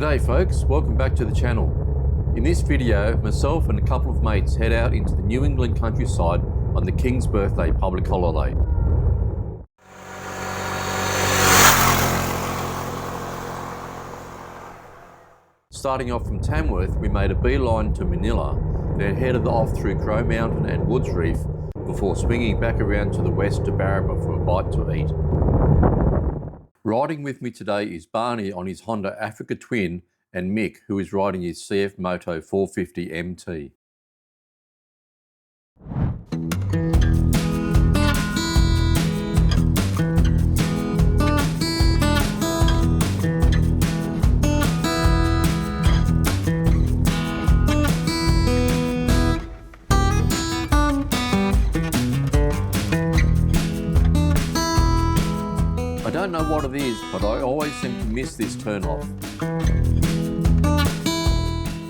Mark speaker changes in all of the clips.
Speaker 1: G'day folks, welcome back to the channel. In this video, myself and a couple of mates head out into the New England countryside on the King's birthday public holiday. Starting off from Tamworth, we made a beeline to Manila, then headed off through Crow Mountain and Woods Reef before swinging back around to the west to Barraba for a bite to eat. Riding with me today is Barney on his Honda Africa Twin and Mick, who is riding his CF Moto 450 MT. I don't know what it is, but I always seem to miss this turn off.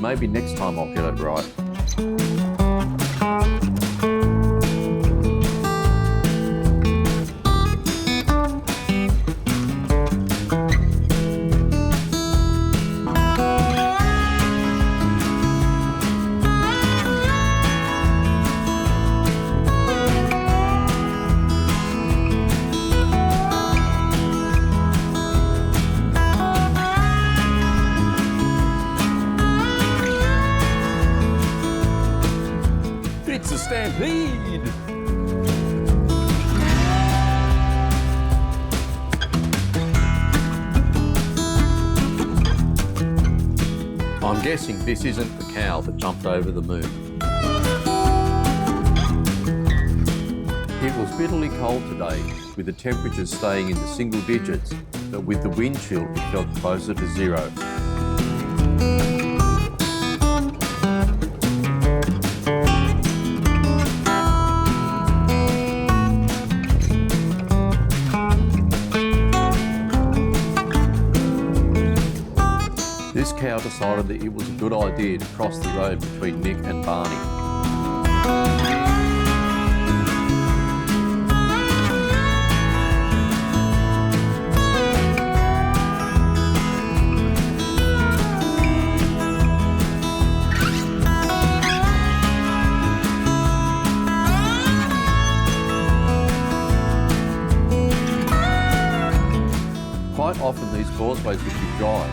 Speaker 1: Maybe next time I'll get it right. It's a stampede! I'm guessing this isn't the cow that jumped over the moon. It was bitterly cold today, with the temperatures staying in the single digits, but with the wind chill it felt closer to zero. This cow decided that it was a good idea to cross the road between Mick and Barney. Quite often these causeways would be dry,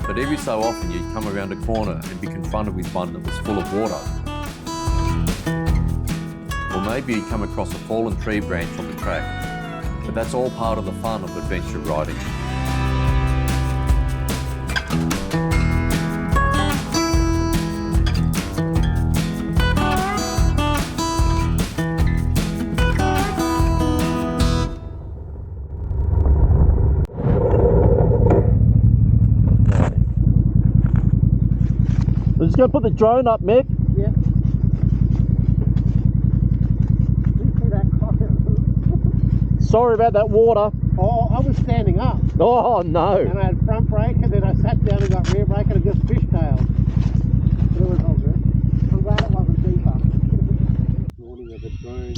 Speaker 1: but every so often you'd come around a corner and be confronted with one that was full of water. Or maybe you'd come across a fallen tree branch on the track, but that's all part of the fun of adventure riding.
Speaker 2: I'm just going to put the drone up, Mick.
Speaker 3: Yeah. Didn't see that car.
Speaker 2: Sorry about that water.
Speaker 3: Oh, I was standing up.
Speaker 2: Oh no.
Speaker 3: And I had front brake, and then I sat down and got rear brake, and it just fishtailed. But it was all good. I'm glad it wasn't deeper. Morning of the drone.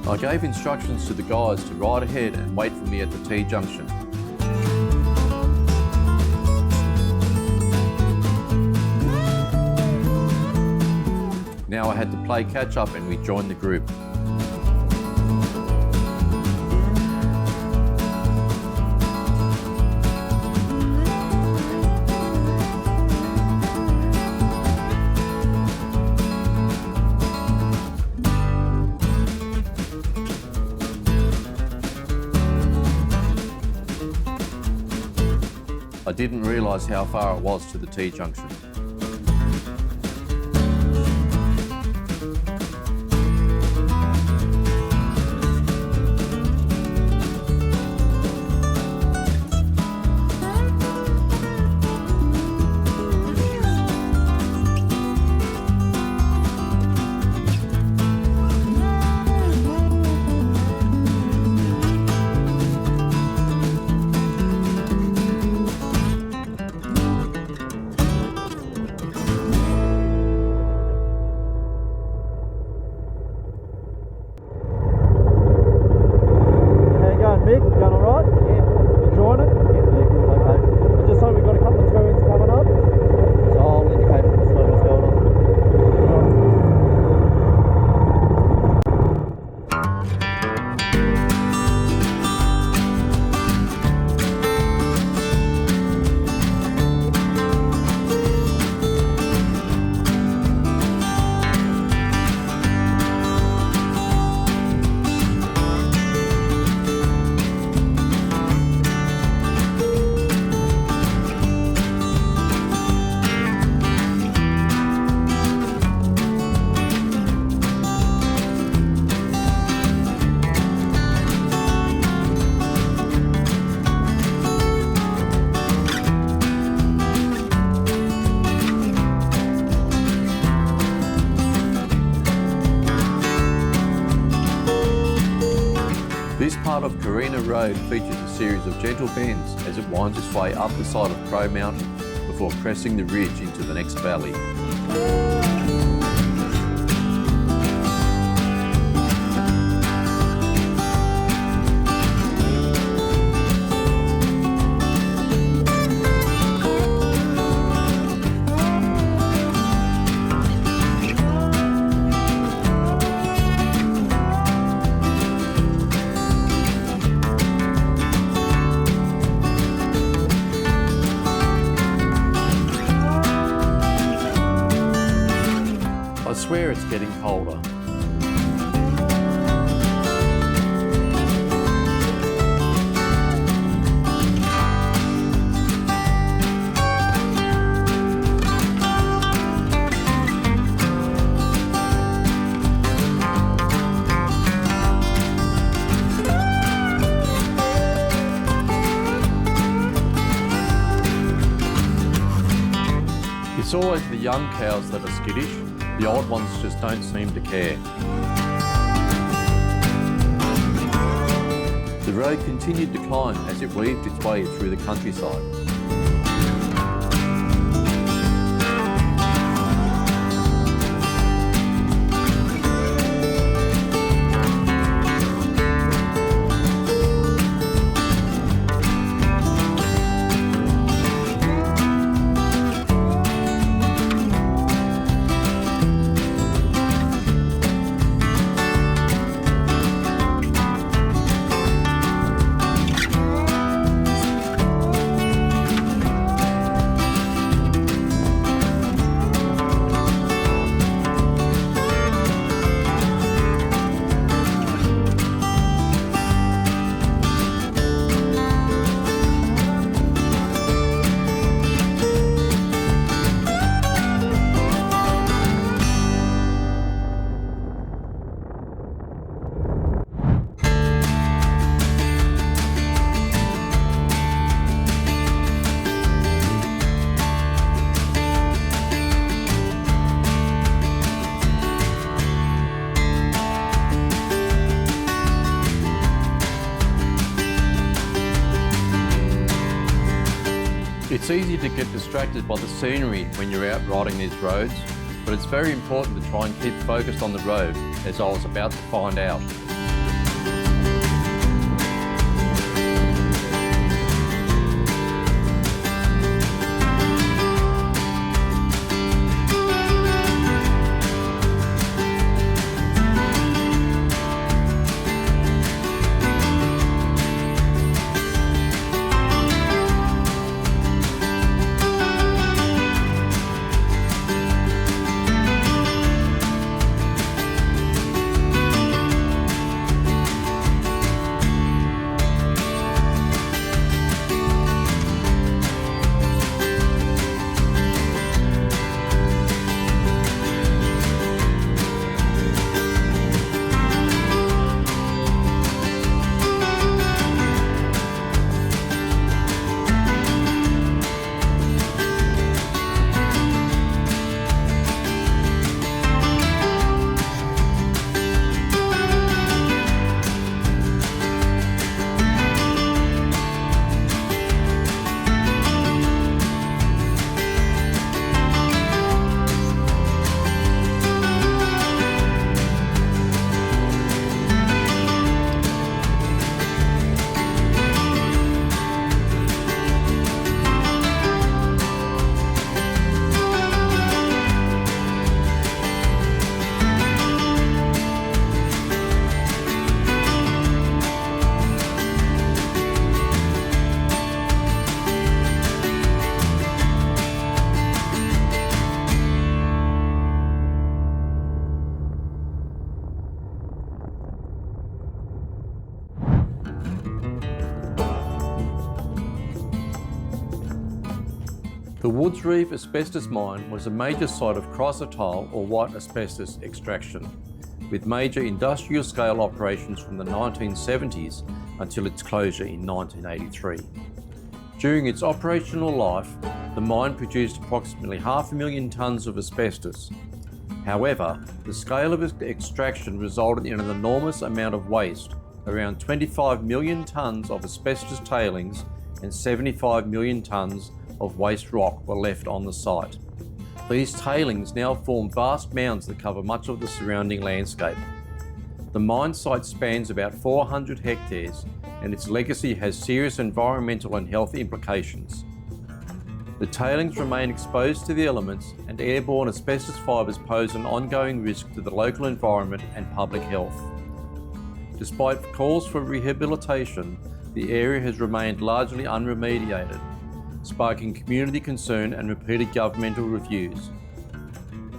Speaker 1: I gave instructions to the guys to ride ahead and wait for me at the T-junction. Now I had to play catch up and rejoin the group. I didn't realise how far it was to the T-junction.
Speaker 2: Mick, you going alright? Yeah. Enjoying it? Yeah, good, okay. I just know we've got a couple of turns coming up, so I'll indicate slow what's going on.
Speaker 1: This part of Carina Road features a series of gentle bends as it winds its way up the side of Crow Mountain before cresting the ridge into the next valley. I swear it's getting colder. It's always the young cows that are skittish. The old ones just don't seem to care. The road continued to climb as it weaved its way through the countryside. It's easy to get distracted by the scenery when you're out riding these roads, but it's very important to try and keep focused on the road, as I was about to find out. The Woods Reef asbestos mine was a major site of chrysotile or white asbestos extraction, with major industrial scale operations from the 1970s until its closure in 1983. During its operational life, the mine produced approximately 500,000 tonnes of asbestos. However, the scale of its extraction resulted in an enormous amount of waste. Around 25 million tonnes of asbestos tailings and 75 million tonnes of waste rock were left on the site. These tailings now form vast mounds that cover much of the surrounding landscape. The mine site spans about 400 hectares and its legacy has serious environmental and health implications. The tailings remain exposed to the elements and airborne asbestos fibres pose an ongoing risk to the local environment and public health. Despite calls for rehabilitation, the area has remained largely unremediated, sparking community concern and repeated governmental reviews.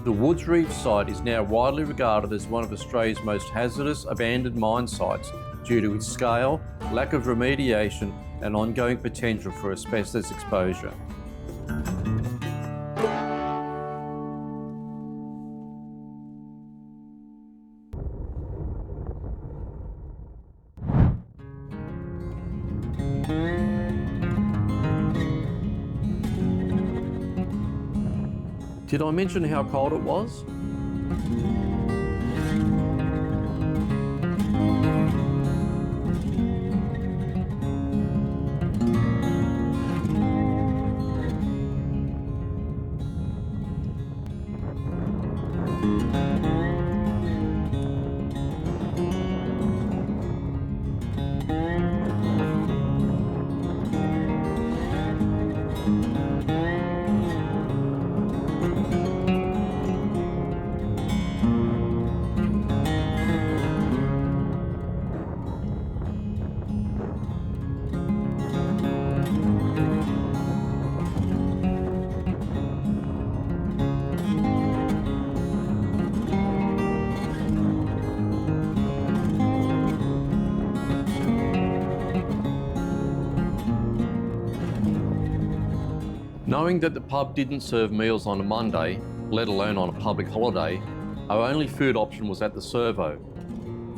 Speaker 1: The Woods Reef site is now widely regarded as one of Australia's most hazardous abandoned mine sites due to its scale, lack of remediation and ongoing potential for asbestos exposure. Did I mention how cold it was? Knowing that the pub didn't serve meals on a Monday, let alone on a public holiday, our only food option was at the servo.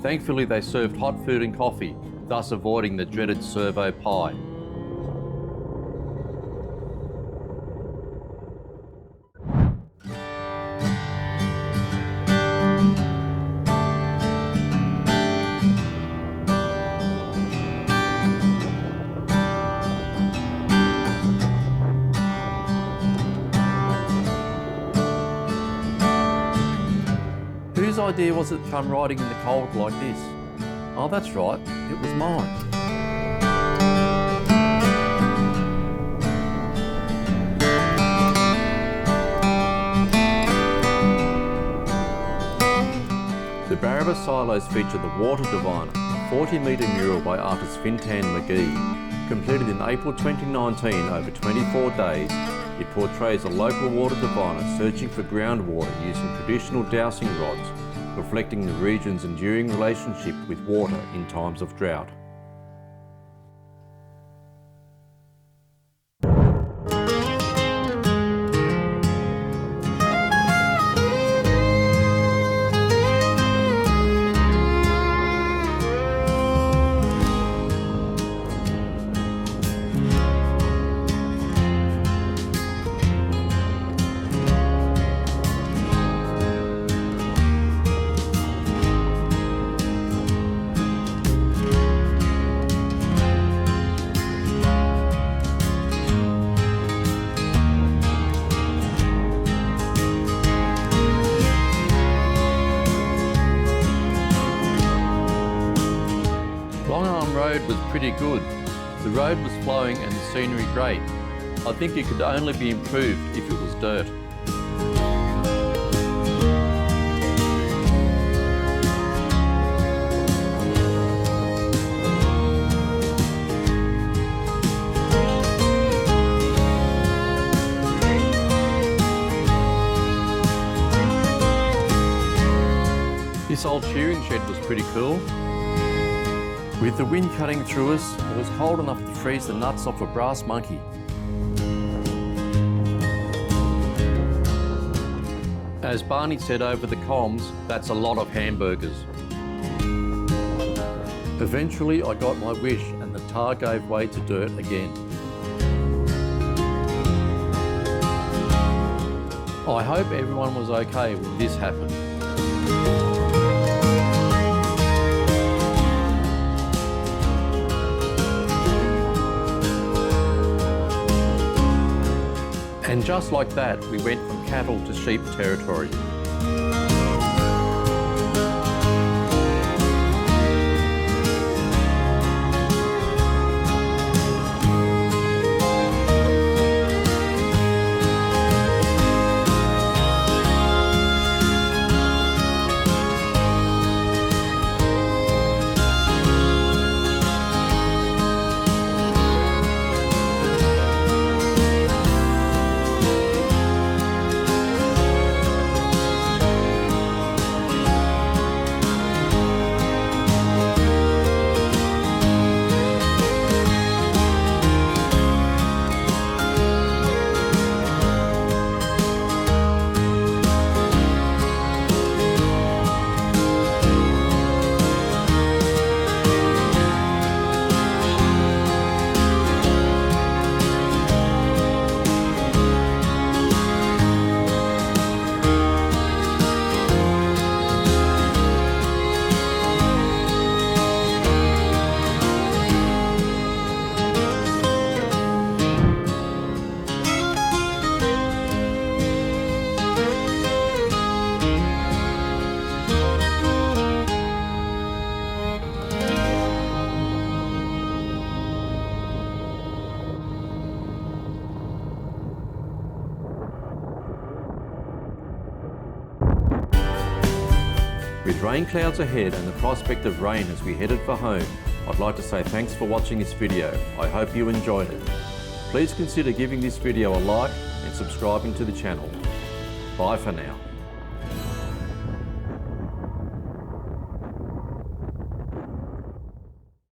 Speaker 1: Thankfully they served hot food and coffee, thus avoiding the dreaded servo pie. Whose idea was it to come riding in the cold like this? Oh, that's right, it was mine. The Barraba silos feature the Water Diviner, a 40-metre mural by artist Fintan McGee. Completed in April 2019 over 24 days, it portrays a local water diviner searching for groundwater using traditional dowsing rods, reflecting the region's enduring relationship with water in times of drought. Road was pretty good. The road was flowing and the scenery great. I think it could only be improved if it was dirt. This old shearing shed was pretty cool. With the wind cutting through us, it was cold enough to freeze the nuts off a brass monkey. As Barney said over the comms, that's a lot of hamburgers. Eventually I got my wish and the tar gave way to dirt again. I hope everyone was okay when this happened. And just like that, we went from cattle to sheep territory. With rain clouds ahead and the prospect of rain as we headed for home, I'd like to say thanks for watching this video. I hope you enjoyed it. Please consider giving this video a like and subscribing to the channel. Bye for now.